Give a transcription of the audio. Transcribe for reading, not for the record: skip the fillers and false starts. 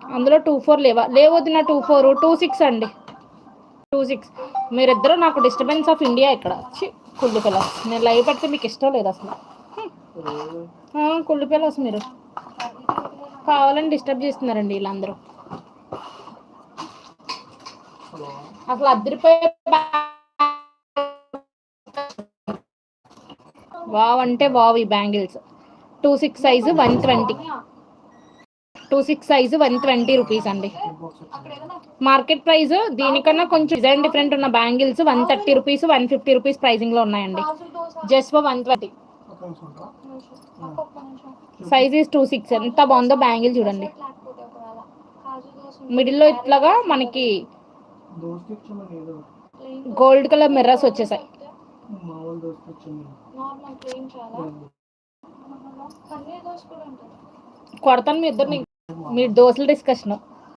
అందులో 24 లేవద్దు నా 24 26 అండి 26. మీరిద్దరూ నాకు డిస్టర్బెన్స్ ఆఫ్ ఇండియా ఇక్కడ కుళ్ళు పిల్లస్. నేను లైవ్ పెడితే మీకు ఇష్టం లేదు అసలు. కుళ్ళు పిల్లస్ మీరు కావాలని డిస్టర్బ్ చేస్తున్నారండి వీళ్ళందరూ. అసలు అద్దరిపోయే వావ్ అంటే వావ్. ఈ బ్యాంగిల్స్ 26 సైజు 120. 26 సైజు 120 రూపీస్ అండి. మార్కెట్ ప్రైస్ దీనికన్నా కొంచెం డిజైన్ డిఫరెంట్ ఉన్న బ్యాంగిల్స్ 130 రూపీస్ 150 రూపీస్ ప్రైజింగ్ లో ఉన్నాయండి. Just for 120. Size is 26. ఎంత బాగుందో బ్యాంగిల్ చూడండి. మిడిల్లో ఇట్లాగా మనకి గోల్డ్ కలర్ మిర్రర్స్ వచ్చేసాయి. కొడతాను మీ ఇద్దరిని. మీరు దోశల డిస్కషన్.